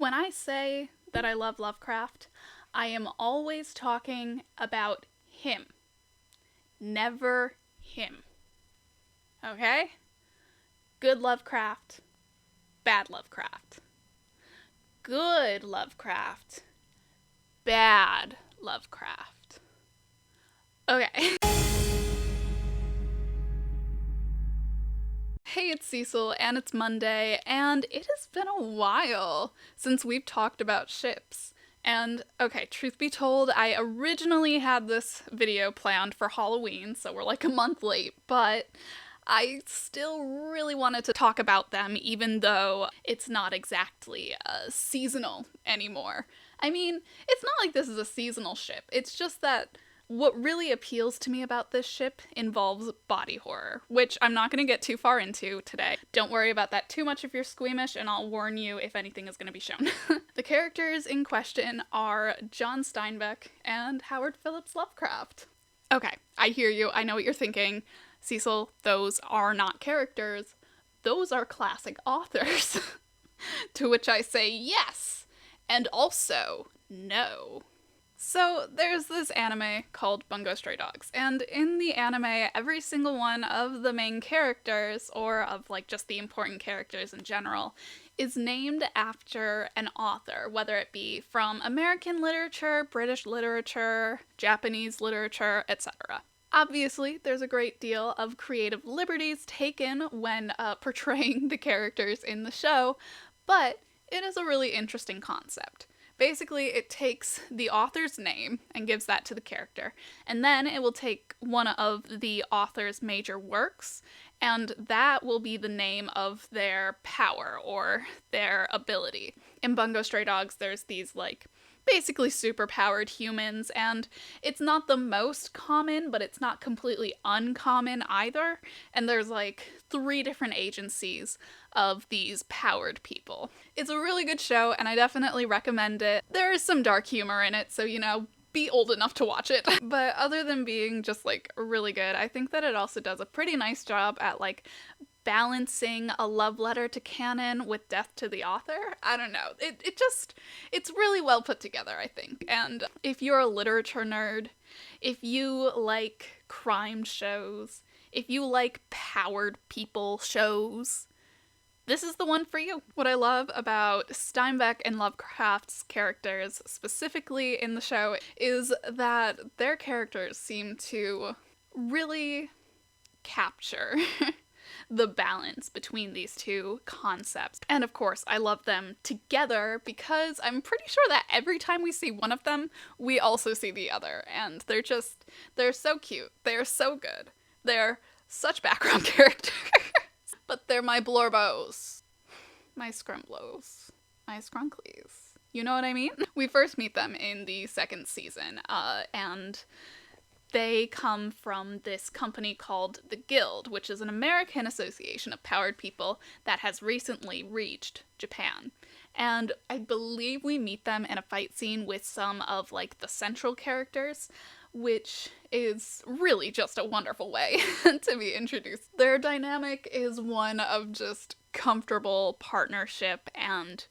When I say that I love Lovecraft, I am always talking about him. Never him. Okay? Good Lovecraft, bad Lovecraft. Good Lovecraft, bad Lovecraft. Okay. Hey, it's Cecil, and it's Monday, and it has been a while since we've talked about ships. And, okay, truth be told, I originally had this video planned for Halloween, so we're like a month late, but I still really wanted to talk about them, even though it's not exactly seasonal anymore. I mean, it's not like this is a seasonal ship, it's just that what really appeals to me about this ship involves body horror, which I'm not going to get too far into today. Don't worry about that too much if you're squeamish, and I'll warn you if anything is going to be shown. The characters in question are John Steinbeck and Howard Phillips Lovecraft. Okay, I hear you. I know what you're thinking. Cecil, those are not characters. Those are classic authors. To which I say yes, and also no. So there's this anime called Bungo Stray Dogs, and in the anime, every single one of the main characters, or of like just the important characters in general, is named after an author, whether it be from American literature, British literature, Japanese literature, etc. Obviously, there's a great deal of creative liberties taken when portraying the characters in the show, but it is a really interesting concept. Basically, it takes the author's name and gives that to the character, and then it will take one of the author's major works, and that will be the name of their power or their ability. In Bungo Stray Dogs, there's these, like, basically super-powered humans, and it's not the most common, but it's not completely uncommon either, and there's like 3 different agencies of these powered people. It's a really good show, and I definitely recommend it. There is some dark humor in it, so, you know, be old enough to watch it. But other than being just, like, really good, I think that it also does a pretty nice job at, like, balancing a love letter to canon with death to the author. I don't know. It's really well put together, I think. And if you're a literature nerd, if you like crime shows, if you like powered people shows, this is the one for you. What I love about Steinbeck and Lovecraft's characters, specifically in the show, is that their characters seem to really capture the balance between these two concepts. And of course, I love them together because I'm pretty sure that every time we see one of them, we also see the other. And they're so cute. They're so good. They're such background characters. But they're my blorbos, my scrumblos, my scrunklies. You know what I mean? We first meet them in the 2nd season, and they come from this company called the Guild, which is an American association of powered people that has recently reached Japan. And I believe we meet them in a fight scene with some of, like, the central characters, which is really just a wonderful way to be introduced. Their dynamic is one of just comfortable partnership and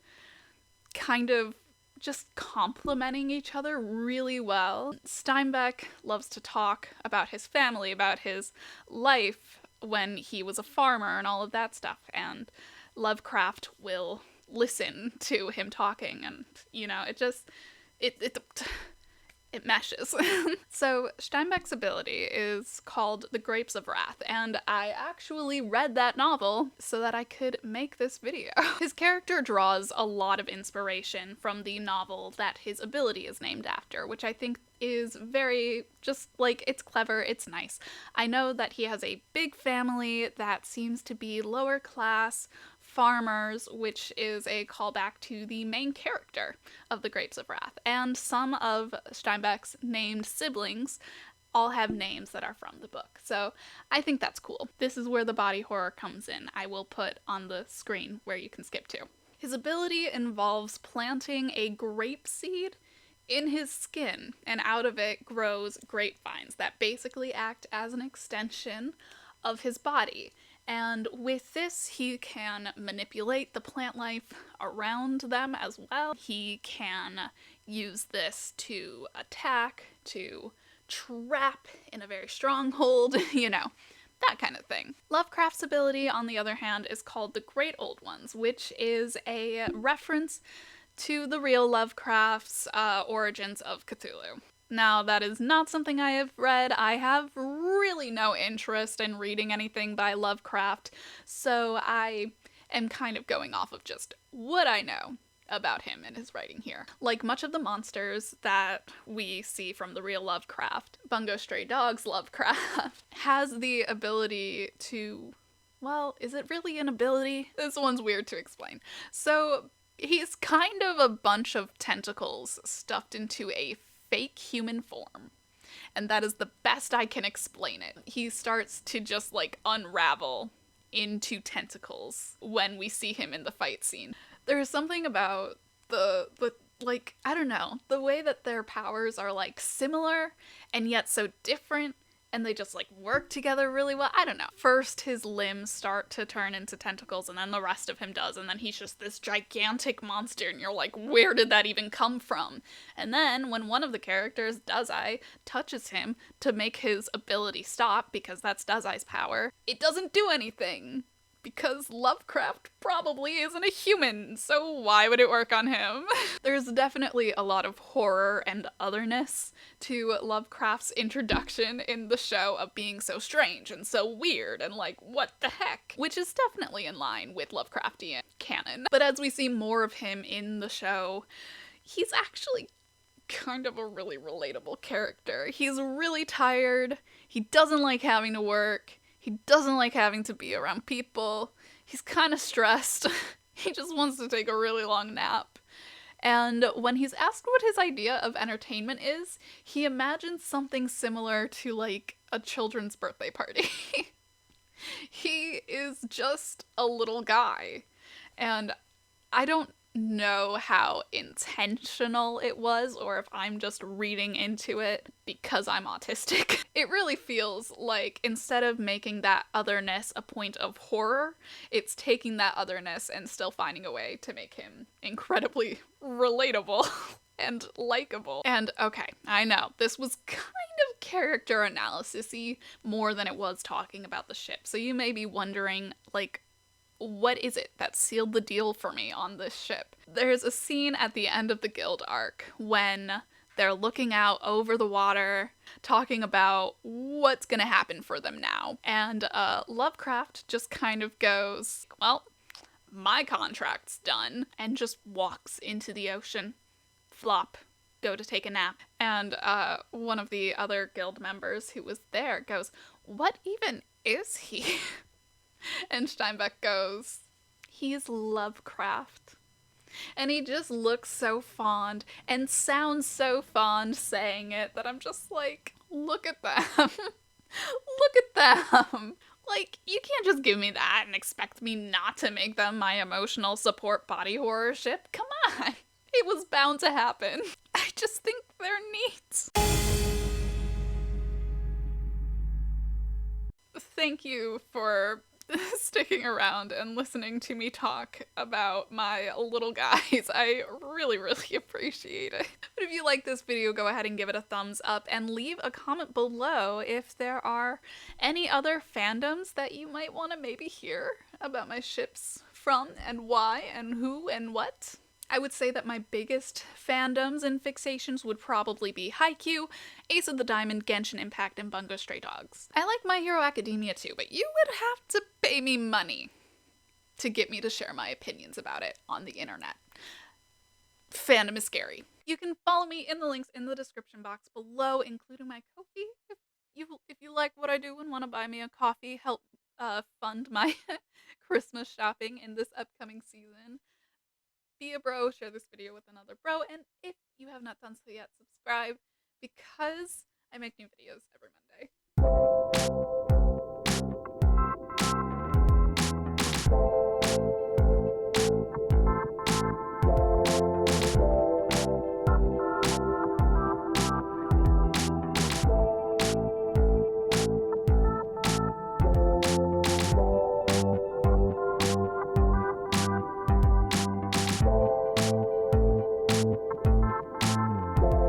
kind of just complementing each other really well. Steinbeck loves to talk about his family, about his life when he was a farmer and all of that stuff, and Lovecraft will listen to him talking, and, you know, it meshes. So Steinbeck's ability is called The Grapes of Wrath, and I actually read that novel so that I could make this video. His character draws a lot of inspiration from the novel that his ability is named after, which I think is very, just, like, it's clever, it's nice. I know that he has a big family that seems to be lower class farmers, which is a callback to the main character of The Grapes of Wrath. And some of Steinbeck's named siblings all have names that are from the book. So I think that's cool. This is where the body horror comes in. I will put on the screen where you can skip to. His ability involves planting a grape seed in his skin, and out of it grows grapevines that basically act as an extension of his body. And with this, he can manipulate the plant life around them as well. He can use this to attack, to trap in a very stronghold, you know, that kind of thing. Lovecraft's ability, on the other hand, is called the Great Old Ones, which is a reference to the real Lovecraft's origins of Cthulhu. Now, that is not something I have read. I have really no interest in reading anything by Lovecraft, so I am kind of going off of just what I know about him and his writing here. Like much of the monsters that we see from the real Lovecraft, Bungo Stray Dogs Lovecraft has the ability to, well, is it really an ability? This one's weird to explain. So he's kind of a bunch of tentacles stuffed into a fake human form. And that is the best I can explain it. He starts to just like unravel into tentacles when we see him in the fight scene. There's something about the like, I don't know, the way that their powers are like similar and yet so different, and they just like work together really well. I don't know. First his limbs start to turn into tentacles, and then the rest of him does, and then he's just this gigantic monster, and you're like, where did that even come from? And then when one of the characters, Dazai, touches him to make his ability stop, because that's Dazai's power, it doesn't do anything. Because Lovecraft probably isn't a human, so why would it work on him? There's definitely a lot of horror and otherness to Lovecraft's introduction in the show of being so strange and so weird and like, what the heck? Which is definitely in line with Lovecraftian canon. But as we see more of him in the show, he's actually kind of a really relatable character. He's really tired, he doesn't like having to work, he doesn't like having to be around people. He's kind of stressed. He just wants to take a really long nap. And when he's asked what his idea of entertainment is, he imagines something similar to like a children's birthday party. He is just a little guy. And I don't know how intentional it was, or if I'm just reading into it because I'm autistic. It really feels like instead of making that otherness a point of horror, it's taking that otherness and still finding a way to make him incredibly relatable and likable. And okay, I know, this was kind of character analysis-y more than it was talking about the ship, so you may be wondering, like, what is it that sealed the deal for me on this ship? There's a scene at the end of the Guild arc when they're looking out over the water, talking about what's gonna happen for them now. And Lovecraft just kind of goes, well, my contract's done, and just walks into the ocean. Flop. Go to take a nap. And one of the other guild members who was there goes, what even is he? And Steinbeck goes, he's Lovecraft. And he just looks so fond and sounds so fond saying it that I'm just like, look at them. Look at them. Like, you can't just give me that and expect me not to make them my emotional support body horror ship. Come on. It was bound to happen. I just think they're neat. Thank you for sticking around and listening to me talk about my little guys. I really, really appreciate it. But if you like this video, go ahead and give it a thumbs up and leave a comment below if there are any other fandoms that you might want to maybe hear about my ships from, and why, and who, and what. I would say that my biggest fandoms and fixations would probably be Haikyuu, Ace of the Diamond, Genshin Impact, and Bungo Stray Dogs. I like My Hero Academia too, but you would have to pay me money to get me to share my opinions about it on the internet. Fandom is scary. You can follow me in the links in the description box below, including my Ko-fi. If you like what I do and want to buy me a coffee, help fund my Christmas shopping in this upcoming season. Be a bro, share this video with another bro, and if you have not done so yet, subscribe, because I make new videos every Monday. you.